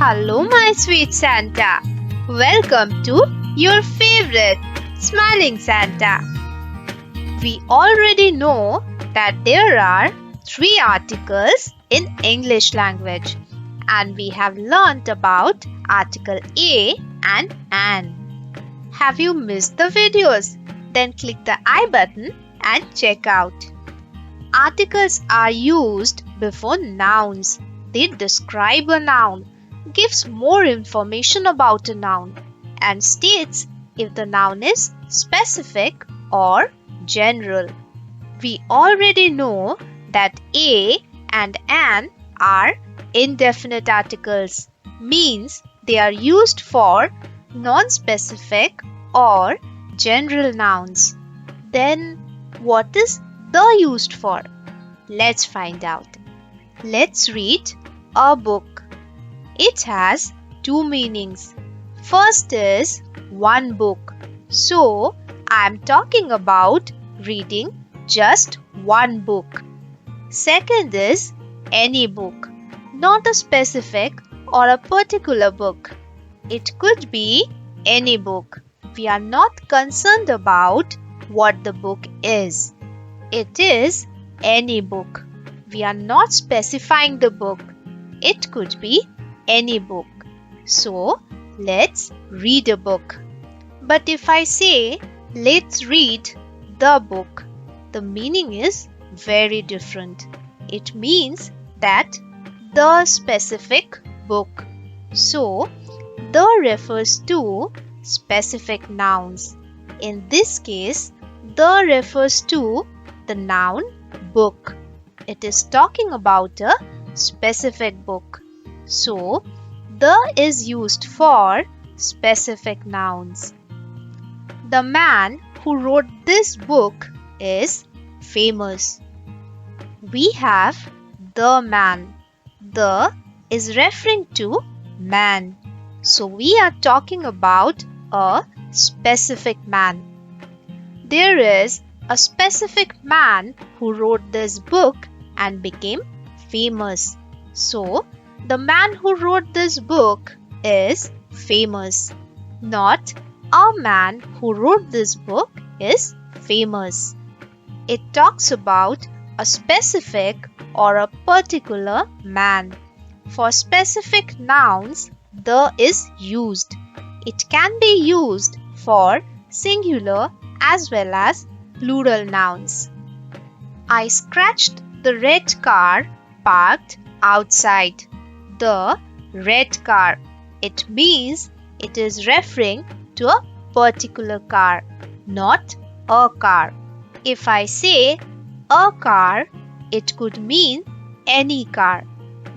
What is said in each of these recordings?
Hello, my sweet Santa. Welcome to your favorite Smiling Santa. We already know that there are three articles in English language, and we have learnt about article A and an. Have you missed the videos? Then click the I button and check out. Articles are used before nouns. They describe a noun, gives more information about a noun, and states if the noun is specific or general. We already know that a and an are indefinite articles, means they are used for non-specific or general nouns. Then what is the used for? Let's find out. Let's read a book. It has two meanings. First is one book. So I am talking about reading just one book. Second is any book, not a specific or a particular book. It could be any book. We are not concerned about what the book is. It is any book. We are not specifying the book. It could be any book. So, let's read a book. But if I say, let's read the book, the meaning is very different. It means that the specific book. So, the refers to specific nouns. In this case, the refers to the noun book. It is talking about a specific book. So, the is used for specific nouns. The man who wrote this book is famous. We have the man. The is referring to man. So, we are talking about a specific man. There is a specific man who wrote this book and became famous. So, the man who wrote this book is famous. Not a man who wrote this book is famous. It talks about a specific or a particular man. For specific nouns, the is used. It can be used for singular as well as plural nouns. I scratched the red car parked outside. The red car. It means it is referring to a particular car, not a car. If I say a car, it could mean any car.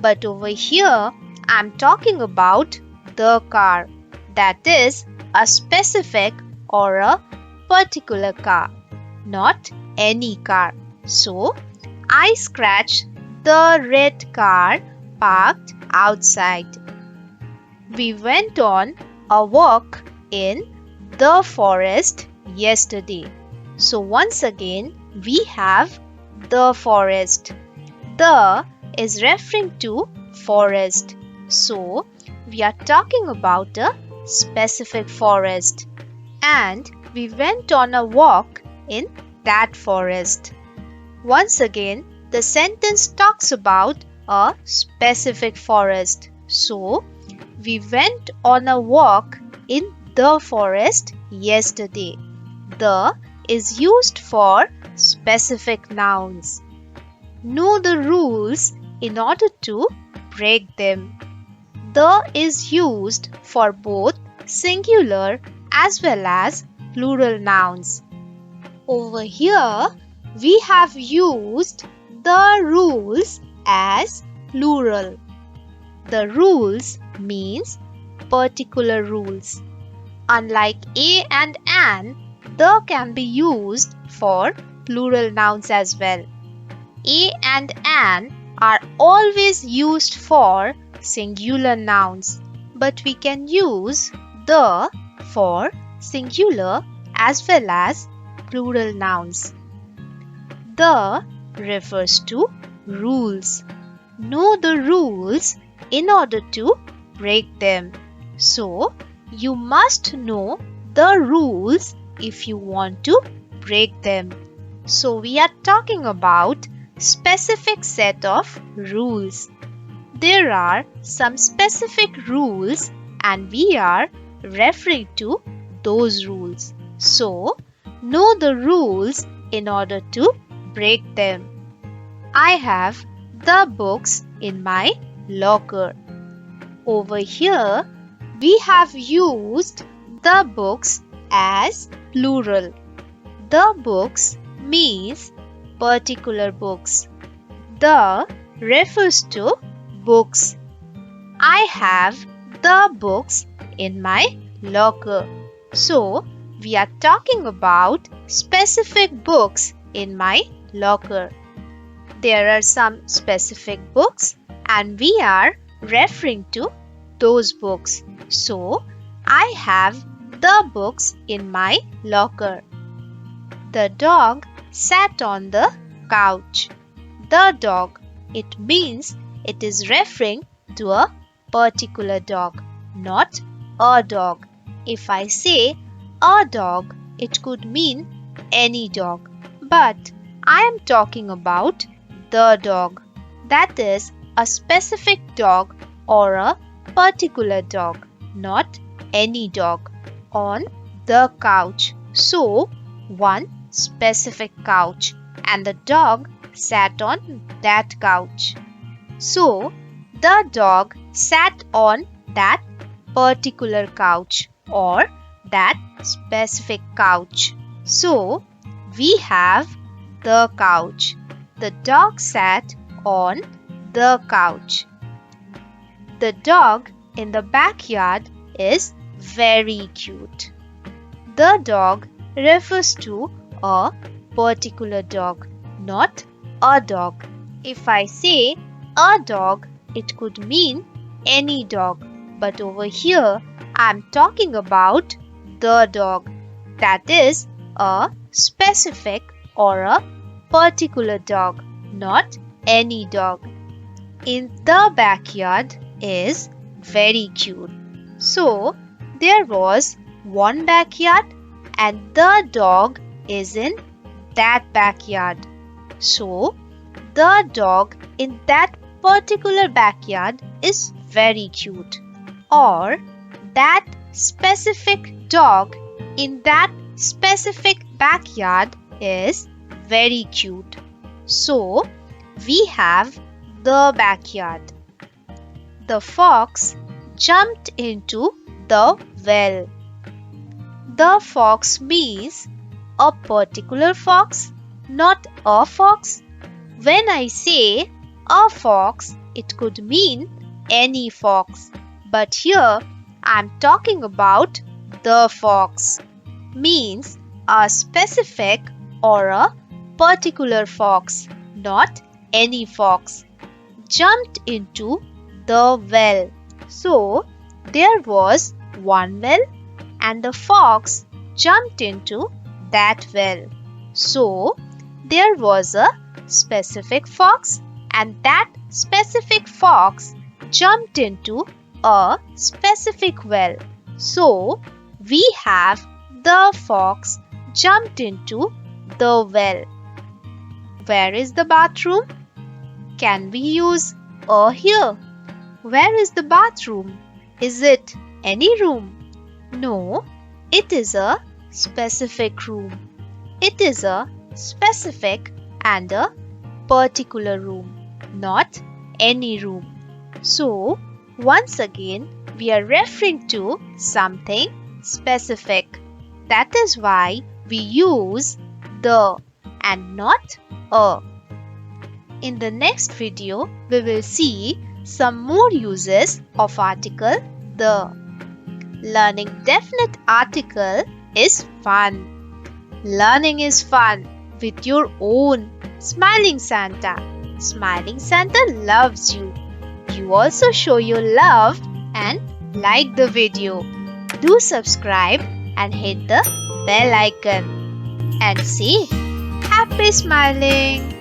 But over here, I am talking about the car. That is a specific or a particular car, not any car. So, I scratched the red car parked outside. We went on a walk in the forest yesterday. So, once again, we have the forest. The is referring to forest. So, we are talking about a specific forest. And we went on a walk in that forest. Once again, the sentence talks about a specific forest. So, we went on a walk in the forest yesterday. The is used for specific nouns. Know the rules in order to break them. The is used for both singular as well as plural nouns. Over here, we have used the rules as plural. The rules means particular rules. Unlike a and an, the can be used for plural nouns as well. A and an are always used for singular nouns, but we can use the for singular as well as plural nouns. The refers to rules. Know the rules in order to break them. So, you must know the rules if you want to break them. So, we are talking about specific set of rules. There are some specific rules and we are referring to those rules. So, know the rules in order to break them. I have the books in my locker. Over here, we have used the books as plural. The books means particular books. The refers to books. I have the books in my locker. So, we are talking about specific books in my locker. There are some specific books and we are referring to those books. So, I have the books in my locker. The dog sat on the couch. The dog, it means it is referring to a particular dog, not a dog. If I say a dog, it could mean any dog. But I am talking about the dog. That is a specific dog or a particular dog, not any dog. On the couch. So, one specific couch and the dog sat on that couch. So, the dog sat on that particular couch or that specific couch. So, we have the couch. The dog sat on the couch. The dog in the backyard is very cute. The dog refers to a particular dog, not a dog. If I say a dog, it could mean any dog. But over here, I am talking about the dog. That is a specific or a particular dog, not any dog. In the backyard is very cute. So, there was one backyard and the dog is in that backyard. So, the dog in that particular backyard is very cute. Or, that specific dog in that specific backyard is very cute. So, we have the backyard. The fox jumped into the well. The fox means a particular fox, not a fox. When I say a fox, it could mean any fox. But here I am talking about the fox. Means a specific or a particular fox, not any fox. Jumped into the well. So, there was one well and the fox jumped into that well. So, there was a specific fox and that specific fox jumped into a specific well. So, we have the fox jumped into the well. Where is the bathroom? Can we use a here? Where is the bathroom? Is it any room? No, it is a specific room. It is a specific and a particular room, not any room. So, once again, we are referring to something specific. That is why we use the and not a. In the next video, we will see some more uses of article the. Learning definite article is fun. Learning is fun with your own Smiling Santa. Smiling Santa loves you. You also show your love and like the video. Do subscribe and hit the bell icon. And say happy smiling.